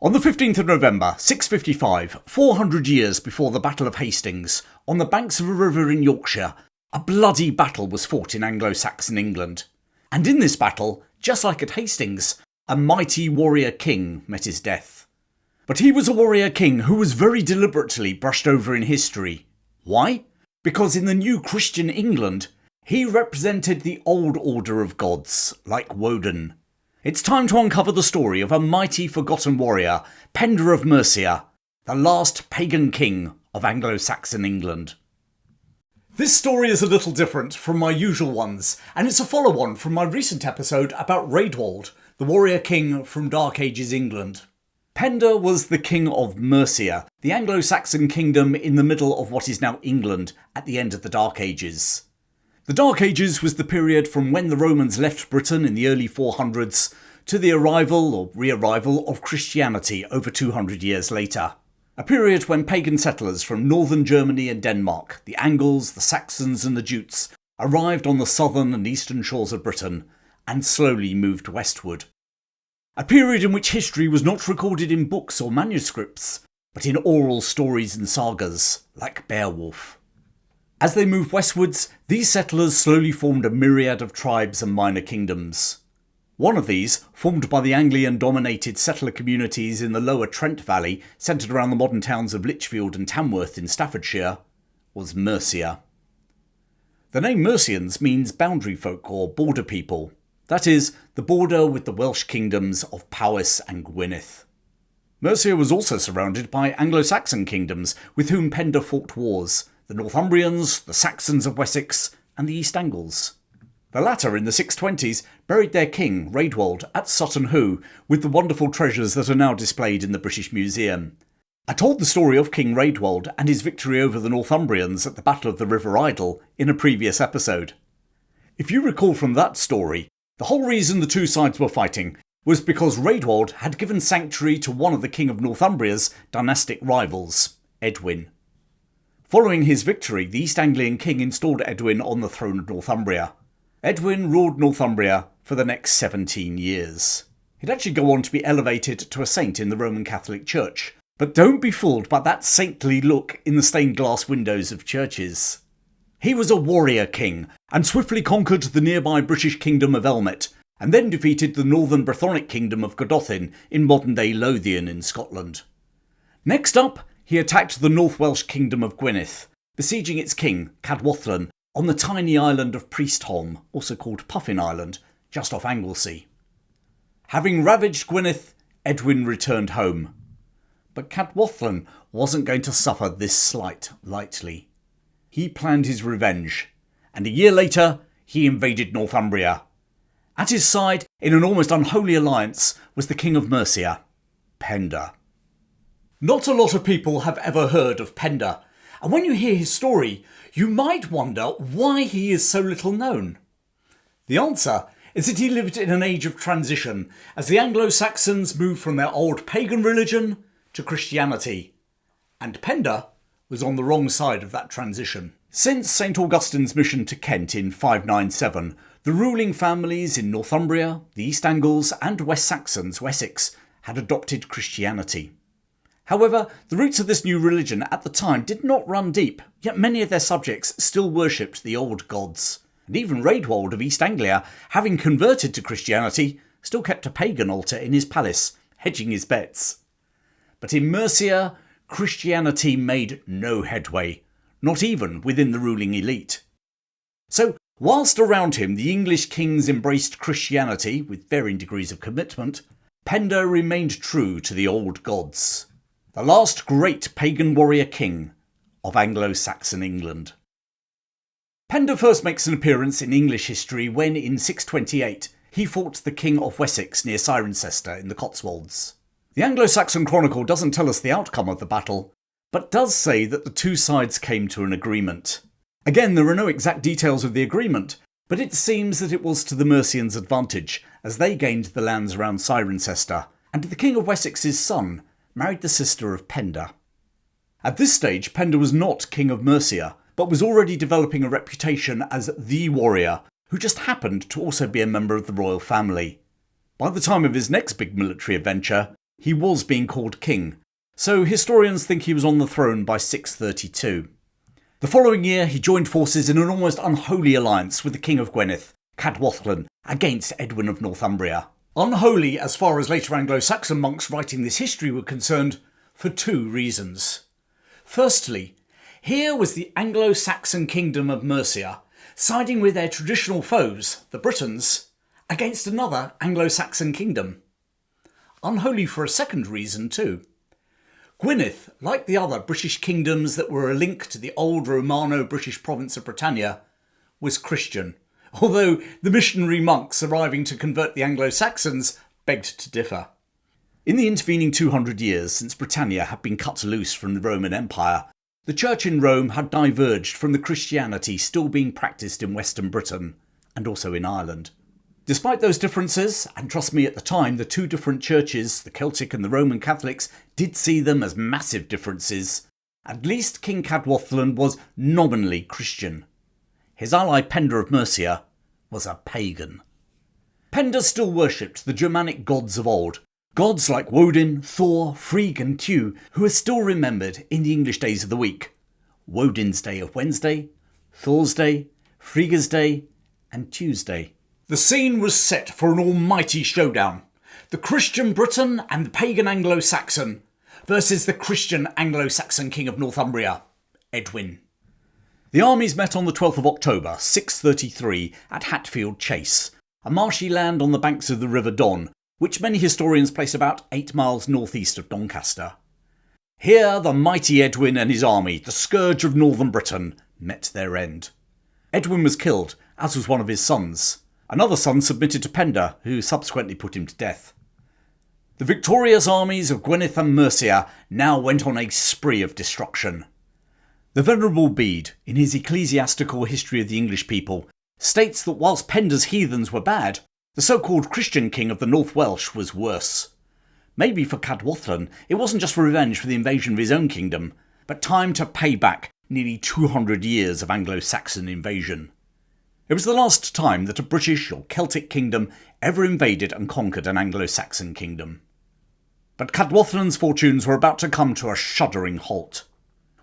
On the 15th of November, 655, 400 years before the Battle of Hastings, on the banks of a river in Yorkshire, a bloody battle was fought in Anglo-Saxon England. And in this battle, just like at Hastings, a mighty warrior king met his death. But he was a warrior king who was very deliberately brushed over in history. Why? Because in the new Christian England, he represented the old order of gods, like Woden. It's time to uncover the story of a mighty forgotten warrior, Penda of Mercia, the last pagan king of Anglo-Saxon England. This story is a little different from my usual ones, and it's a follow-on from my recent episode about Raedwald, the warrior king from Dark Ages England. Penda was the king of Mercia, the Anglo-Saxon kingdom in the middle of what is now England at the end of the Dark Ages. The Dark Ages was the period from when the Romans left Britain in the early 400s to the arrival or re-arrival of Christianity over 200 years later. A period when pagan settlers from northern Germany and Denmark, the Angles, the Saxons and the Jutes, arrived on the southern and eastern shores of Britain and slowly moved westward. A period in which history was not recorded in books or manuscripts, but in oral stories and sagas, like Beowulf. As they moved westwards, these settlers slowly formed a myriad of tribes and minor kingdoms. One of these, formed by the Anglian-dominated settler communities in the lower Trent Valley, centred around the modern towns of Lichfield and Tamworth in Staffordshire, was Mercia. The name Mercians means boundary folk or border people, that is, the border with the Welsh kingdoms of Powys and Gwynedd. Mercia was also surrounded by Anglo-Saxon kingdoms with whom Penda fought wars, the Northumbrians, the Saxons of Wessex, and the East Angles. The latter, in the 620s, buried their king, Raedwald, at Sutton Hoo, with the wonderful treasures that are now displayed in the British Museum. I told the story of King Raedwald and his victory over the Northumbrians at the Battle of the River Idle in a previous episode. If you recall from that story, the whole reason the two sides were fighting was because Raedwald had given sanctuary to one of the King of Northumbria's dynastic rivals, Edwin. Following his victory, the East Anglian king installed Edwin on the throne of Northumbria. Edwin ruled Northumbria for the next 17 years. He'd actually go on to be elevated to a saint in the Roman Catholic Church, but don't be fooled by that saintly look in the stained glass windows of churches. He was a warrior king, and swiftly conquered the nearby British kingdom of Elmet, and then defeated the northern Brythonic kingdom of Godolphin in modern-day Lothian in Scotland. Next up, he attacked the North Welsh kingdom of Gwynedd, besieging its king, Cadwallon, on the tiny island of Priestholm, also called Puffin Island, just off Anglesey. Having ravaged Gwynedd, Edwin returned home. But Cadwallon wasn't going to suffer this slight lightly. He planned his revenge, and a year later he invaded Northumbria. At his side, in an almost unholy alliance, was the king of Mercia, Penda. Not a lot of people have ever heard of Penda, and when you hear his story, you might wonder why he is so little known. The answer is that he lived in an age of transition, as the Anglo-Saxons moved from their old pagan religion to Christianity, and Penda was on the wrong side of that transition. Since St Augustine's mission to Kent in 597, the ruling families in Northumbria, the East Angles and West Saxons, Wessex, had adopted Christianity. However, the roots of this new religion at the time did not run deep, yet many of their subjects still worshipped the old gods. And even Raedwald of East Anglia, having converted to Christianity, still kept a pagan altar in his palace, hedging his bets. But in Mercia, Christianity made no headway, not even within the ruling elite. So, whilst around him the English kings embraced Christianity with varying degrees of commitment, Penda remained true to the old gods. The last great pagan warrior king of Anglo-Saxon England. Penda first makes an appearance in English history when, in 628, he fought the King of Wessex near Cirencester in the Cotswolds. The Anglo-Saxon Chronicle doesn't tell us the outcome of the battle, but does say that the two sides came to an agreement. Again, there are no exact details of the agreement, but it seems that it was to the Mercians' advantage, as they gained the lands around Cirencester, and the King of Wessex's son married the sister of Penda. At this stage, Penda was not King of Mercia, but was already developing a reputation as the warrior, who just happened to also be a member of the royal family. By the time of his next big military adventure, He was being called king, so historians think he was on the throne by 632. The following year he joined forces in an almost unholy alliance with the King of Gwynedd, Cadwallon, against Edwin of Northumbria. Unholy as far as later Anglo-Saxon monks writing this history were concerned, for two reasons. Firstly, here was the Anglo-Saxon kingdom of Mercia, siding with their traditional foes, the Britons, against another Anglo-Saxon kingdom. Unholy for a second reason too. Gwynedd, like the other British kingdoms that were a link to the old Romano-British province of Britannia, was Christian, although the missionary monks arriving to convert the Anglo-Saxons begged to differ. In the intervening 200 years since Britannia had been cut loose from the Roman Empire, the Church in Rome had diverged from the Christianity still being practised in Western Britain, and also in Ireland. Despite those differences, and trust me at the time the two different churches, the Celtic and the Roman Catholics, did see them as massive differences, at least King Cadwallon was nominally Christian. His ally Penda of Mercia was a pagan. Penda still worshipped the Germanic gods of old, gods like Woden, Thor, Frigg and Tyr, who are still remembered in the English days of the week. Woden's Day of Wednesday, Thor's Day, Frigga's Day and Tuesday. The scene was set for an almighty showdown. The Christian Briton and the pagan Anglo-Saxon versus the Christian Anglo-Saxon King of Northumbria, Edwin. The armies met on the 12th of October, 633, at Hatfield Chase, a marshy land on the banks of the River Don, which many historians place about 8 miles northeast of Doncaster. Here the mighty Edwin and his army, the scourge of northern Britain, met their end. Edwin was killed, as was one of his sons. Another son submitted to Penda, who subsequently put him to death. The victorious armies of Gwynedd and Mercia now went on a spree of destruction. The Venerable Bede, in his Eccelsiastical History of the English People, states that whilst Penda's heathens were bad, the so-called Christian king of the North Welsh was worse. Maybe for Cadwallon, it wasn't just revenge for the invasion of his own kingdom, but time to pay back nearly 200 years of Anglo-Saxon invasion. It was the last time that a British or Celtic kingdom ever invaded and conquered an Anglo-Saxon kingdom. But Cadwallon's fortunes were about to come to a shuddering halt.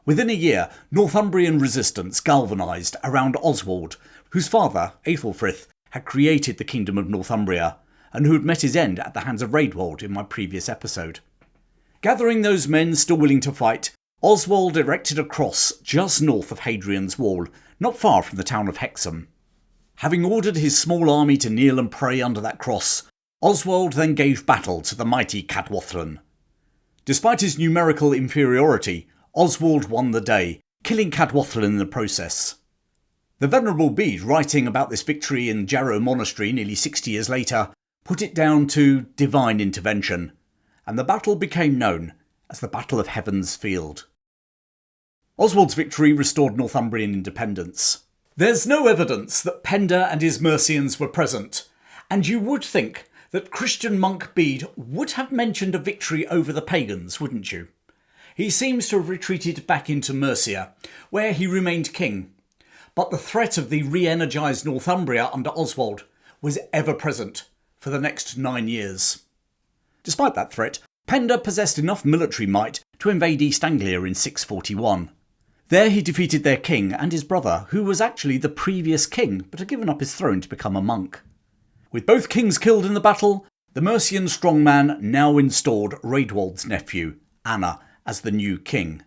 Within a year, Northumbrian resistance galvanised around Oswald, whose father, Aethelfrith, had created the Kingdom of Northumbria, and who had met his end at the hands of Raedwald in my previous episode. Gathering those men still willing to fight, Oswald erected a cross just north of Hadrian's Wall, not far from the town of Hexham. Having ordered his small army to kneel and pray under that cross, Oswald then gave battle to the mighty Cadwallon. Despite his numerical inferiority, Oswald won the day, killing Cadwallon in the process. The Venerable Bede, writing about this victory in Jarrow Monastery nearly 60 years later, put it down to divine intervention, and the battle became known as the Battle of Heaven's Field. Oswald's victory restored Northumbrian independence. There's no evidence that Penda and his Mercians were present, and you would think that Christian monk Bede would have mentioned a victory over the pagans, wouldn't you? He seems to have retreated back into Mercia, where he remained king, but the threat of the re-energised Northumbria under Oswald was ever present for the next 9 years. Despite that threat, Penda possessed enough military might to invade East Anglia in 641. There he defeated their king and his brother, who was actually the previous king but had given up his throne to become a monk. With both kings killed in the battle, the Mercian strongman now installed Raedwald's nephew, Anna, as the new king.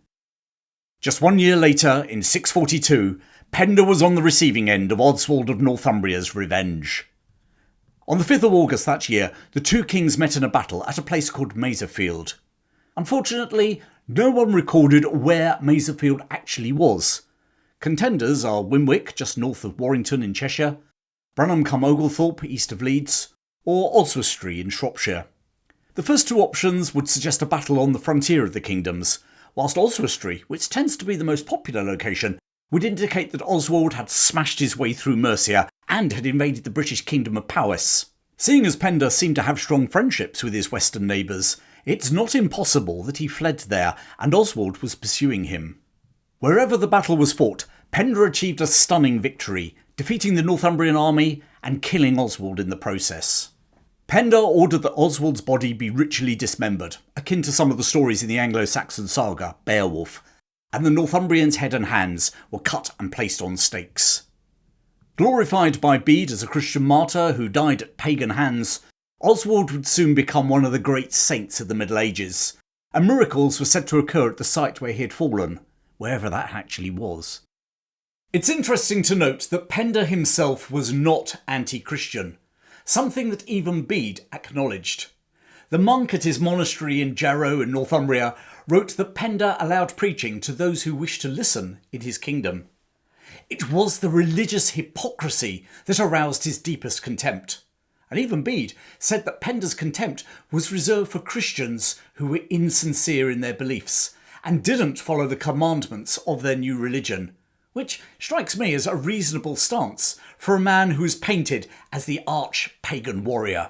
Just 1 year later, in 642, Penda was on the receiving end of Oswald of Northumbria's revenge. On the 5th of August that year, the two kings met in a battle at a place called Mayserfield. Unfortunately, no one recorded where Mayserfield actually was. Contenders are Winwaed, just north of Warrington in Cheshire, Brunham-cum-Oglethorpe, east of Leeds, or Oswestry in Shropshire. The first two options would suggest a battle on the frontier of the kingdoms, whilst Oswestry, which tends to be the most popular location, would indicate that Oswald had smashed his way through Mercia and had invaded the British kingdom of Powys. Seeing as Penda seemed to have strong friendships with his western neighbours, it's not impossible that he fled there and Oswald was pursuing him. Wherever the battle was fought, Penda achieved a stunning victory, defeating the Northumbrian army and killing Oswald in the process. Penda ordered that Oswald's body be ritually dismembered, akin to some of the stories in the Anglo-Saxon saga, Beowulf, and the Northumbrian's head and hands were cut and placed on stakes. Glorified by Bede as a Christian martyr who died at pagan hands, Oswald would soon become one of the great saints of the Middle Ages, and miracles were said to occur at the site where he had fallen, wherever that actually was. It's interesting to note that Penda himself was not anti-Christian, something that even Bede acknowledged. The monk at his monastery in Jarrow in Northumbria wrote that Penda allowed preaching to those who wished to listen in his kingdom. It was the religious hypocrisy that aroused his deepest contempt. And even Bede said that Penda's contempt was reserved for Christians who were insincere in their beliefs and didn't follow the commandments of their new religion, which strikes me as a reasonable stance for a man who is painted as the arch-pagan warrior.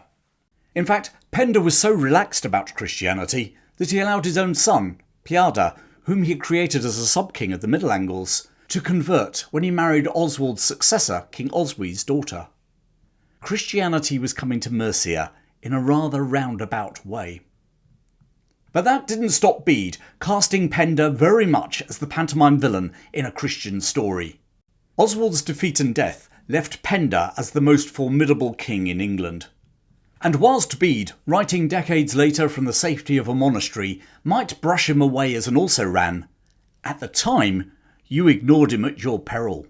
In fact, Penda was so relaxed about Christianity that he allowed his own son, Peada, whom he had created as a sub-king of the Middle Angles, to convert when he married Oswald's successor, King Oswy's daughter. Christianity was coming to Mercia in a rather roundabout way. But that didn't stop Bede casting Penda very much as the pantomime villain in a Christian story. Oswald's defeat and death left Penda as the most formidable king in England. And whilst Bede, writing decades later from the safety of a monastery, might brush him away as an also-ran, at the time, you ignored him at your peril.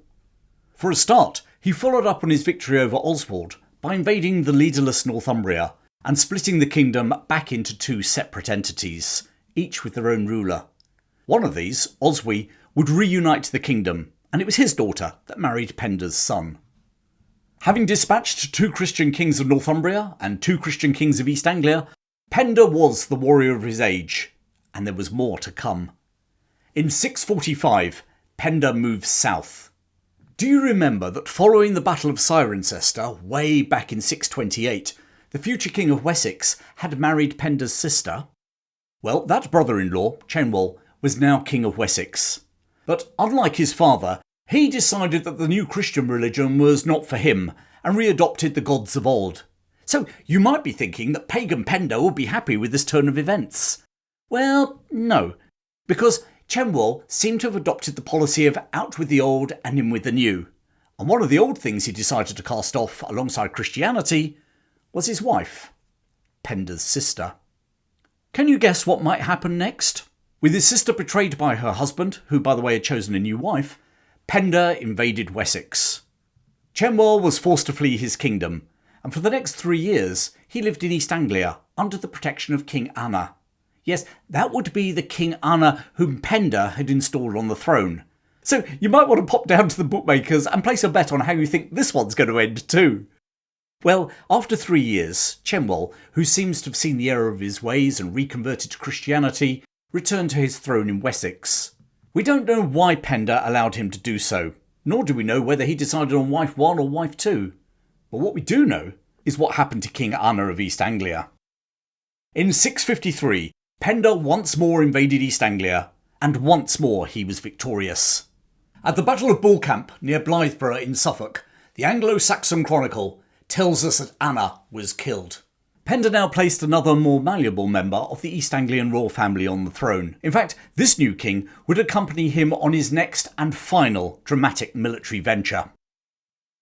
For a start, he followed up on his victory over Oswald by invading the leaderless Northumbria and splitting the kingdom back into two separate entities, each with their own ruler. One of these, Oswy, would reunite the kingdom, and it was his daughter that married Penda's son. Having dispatched 2 Christian kings of Northumbria and 2 Christian kings of East Anglia, Penda was the warrior of his age, and there was more to come. In 645, Penda moved south. Do you remember that following the Battle of Cirencester, way back in 628, the future king of Wessex had married Penda's sister? Well, that brother-in-law, Cenwalh, was now king of Wessex. But unlike his father, he decided that the new Christian religion was not for him and readopted the gods of old. So you might be thinking that pagan Penda would be happy with this turn of events. Well, no, because Cenwalh seemed to have adopted the policy of out with the old and in with the new. And one of the old things he decided to cast off alongside Christianity was his wife, Penda's sister. Can you guess what might happen next? With his sister betrayed by her husband, who by the way had chosen a new wife, Penda invaded Wessex. Cenwalh was forced to flee his kingdom, and for the next 3 years he lived in East Anglia under the protection of King Anna. Yes, that would be the King Anna whom Penda had installed on the throne. So you might want to pop down to the bookmakers and place a bet on how you think this one's going to end too. Well, after 3 years, Cenwalh, who seems to have seen the error of his ways and reconverted to Christianity, returned to his throne in Wessex. We don't know why Penda allowed him to do so, nor do we know whether he decided on wife 1 or wife 2. But what we do know is what happened to King Anna of East Anglia. In 653, Penda once more invaded East Anglia, and once more he was victorious. At the Battle of Bullcamp near Blythburgh in Suffolk, the Anglo-Saxon Chronicle tells us that Anna was killed. Penda now placed another more malleable member of the East Anglian royal family on the throne. In fact, this new king would accompany him on his next and final dramatic military venture.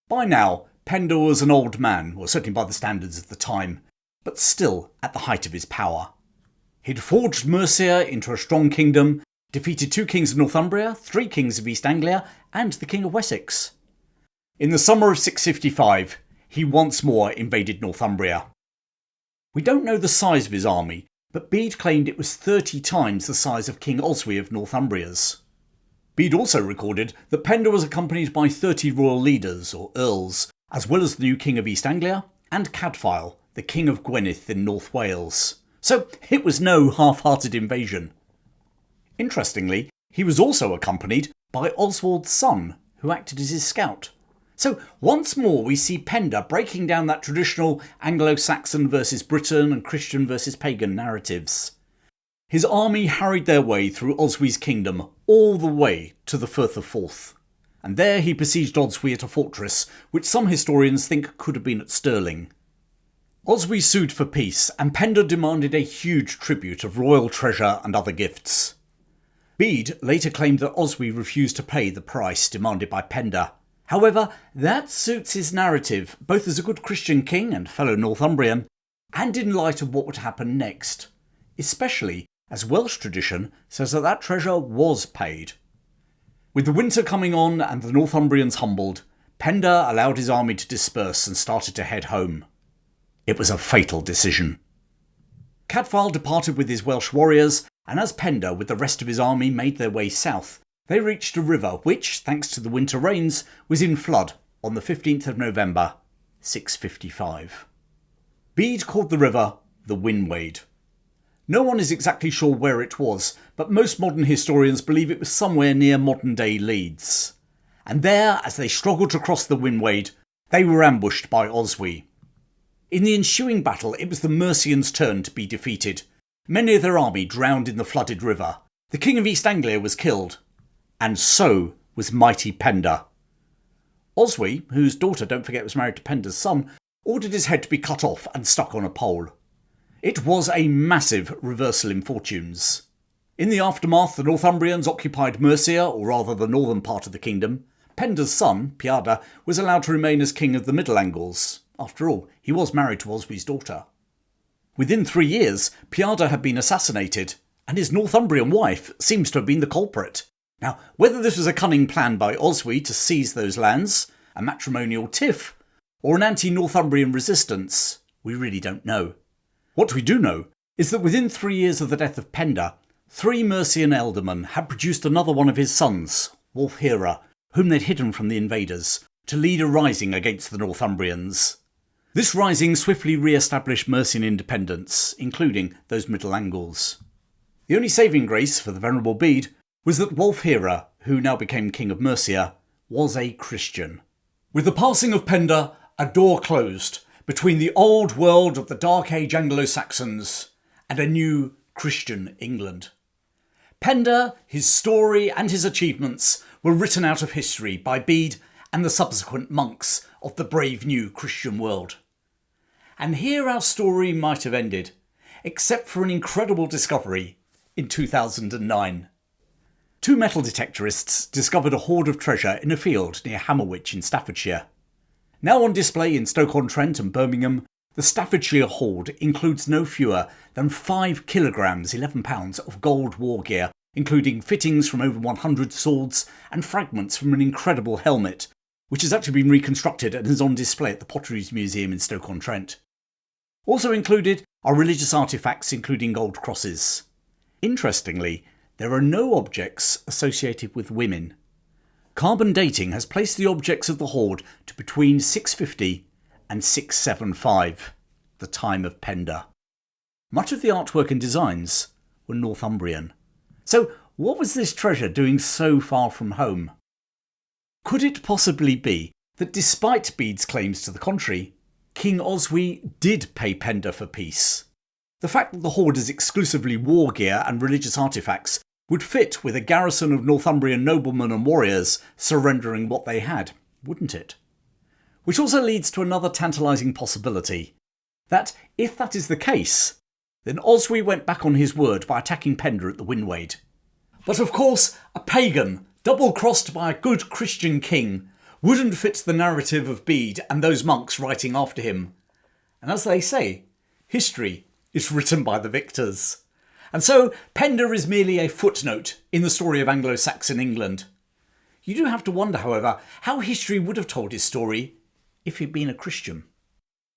By now, Penda was an old man, or certainly by the standards of the time, but still at the height of his power. He'd forged Mercia into a strong kingdom, defeated 2 kings of Northumbria, 3 kings of East Anglia, and the king of Wessex. In the summer of 655, he once more invaded Northumbria. We don't know the size of his army, but Bede claimed it was 30 times the size of King Oswy of Northumbria's. Bede also recorded that Penda was accompanied by 30 royal leaders, or earls, as well as the new king of East Anglia, and Cadfael, the king of Gwynedd in North Wales. So it was no half-hearted invasion. Interestingly, he was also accompanied by Oswald's son, who acted as his scout. So once more we see Penda breaking down that traditional Anglo-Saxon versus Briton and Christian versus pagan narratives. His army harried their way through Oswy's kingdom all the way to the Firth of Forth, and there he besieged Oswy at a fortress which some historians think could have been at Stirling. Oswald sued for peace, and Penda demanded a huge tribute of royal treasure and other gifts. Bede later claimed that Oswald refused to pay the price demanded by Penda. However, that suits his narrative, both as a good Christian king and fellow Northumbrian, and in light of what would happen next, especially as Welsh tradition says that that treasure was paid. With the winter coming on and the Northumbrians humbled, Penda allowed his army to disperse and started to head home. It was a fatal decision. Cadfael departed with his Welsh warriors, and as Penda with the rest of his army made their way south, they reached a river which, thanks to the winter rains, was in flood on the 15th of November, 655. Bede called the river the Winwaed. No one is exactly sure where it was, but most modern historians believe it was somewhere near modern-day Leeds. And there, as they struggled to cross the Winwaed, they were ambushed by Oswald. In the ensuing battle, it was the Mercians' turn to be defeated. Many of their army drowned in the flooded river. The King of East Anglia was killed, and so was mighty Penda. Oswald, whose daughter, don't forget, was married to Penda's son, ordered his head to be cut off and stuck on a pole. It was a massive reversal in fortunes. In the aftermath, the Northumbrians occupied Mercia, or rather the northern part of the kingdom. Penda's son, Penda, was allowed to remain as king of the Middle Angles. After all, he was married to Oswald's daughter. Within 3 years, Penda had been assassinated, and his Northumbrian wife seems to have been the culprit. Now, whether this was a cunning plan by Oswald to seize those lands, a matrimonial tiff, or an anti-Northumbrian resistance, we really don't know. What we do know is that within 3 years of the death of Penda, 3 Mercian ealdormen had produced another one of his sons, Wulfhere, whom they'd hidden from the invaders, to lead a rising against the Northumbrians. This rising swiftly re-established Mercian independence, including those Middle Angles. The only saving grace for the venerable Bede was that Wulfhere, who now became King of Mercia, was a Christian. With the passing of Penda, a door closed between the old world of the Dark Age Anglo-Saxons and a new Christian England. Penda, his story and his achievements were written out of history by Bede and the subsequent monks of the brave new Christian world. And here our story might have ended, except for an incredible discovery in 2009. 2 metal detectorists discovered a hoard of treasure in a field near Hammerwich in Staffordshire. Now on display in Stoke-on-Trent and Birmingham, the Staffordshire Hoard includes no fewer than 5 kilograms, 11 pounds of gold war gear, including fittings from over 100 swords and fragments from an incredible helmet, which has actually been reconstructed and is on display at the Potteries Museum in Stoke-on-Trent. Also included are religious artefacts including gold crosses. Interestingly, there are no objects associated with women. Carbon dating has placed the objects of the hoard to between 650 and 675, the time of Penda. Much of the artwork and designs were Northumbrian. So what was this treasure doing so far from home? Could it possibly be that despite Bede's claims to the contrary, King Oswald did pay Penda for peace? The fact that the hoard is exclusively war gear and religious artefacts would fit with a garrison of Northumbrian noblemen and warriors surrendering what they had, wouldn't it? Which also leads to another tantalising possibility, that if that is the case, then Oswald went back on his word by attacking Penda at the Winwaed. But of course, a pagan, double-crossed by a good Christian king, wouldn't fit the narrative of Bede and those monks writing after him. And as they say, history is written by the victors. And so Penda is merely a footnote in the story of Anglo-Saxon England. You do have to wonder, however, how history would have told his story if he'd been a Christian.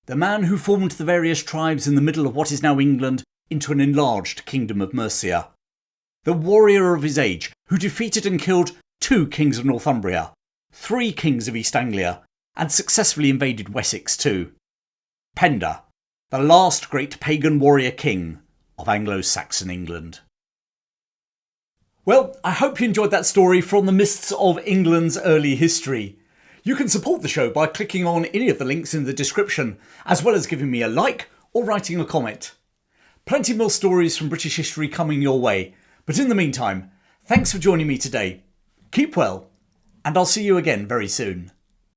The man who formed the various tribes in the middle of what is now England into an enlarged kingdom of Mercia. The warrior of his age who defeated and killed 2 kings of Northumbria, 3 kings of East Anglia, and successfully invaded Wessex too. Penda, the last great pagan warrior king of Anglo-Saxon England. Well, I hope you enjoyed that story from the mists of England's early history. You can support the show by clicking on any of the links in the description, as well as giving me a like or writing a comment. Plenty more stories from British history coming your way, but in the meantime, thanks for joining me today. Keep well, and I'll see you again very soon.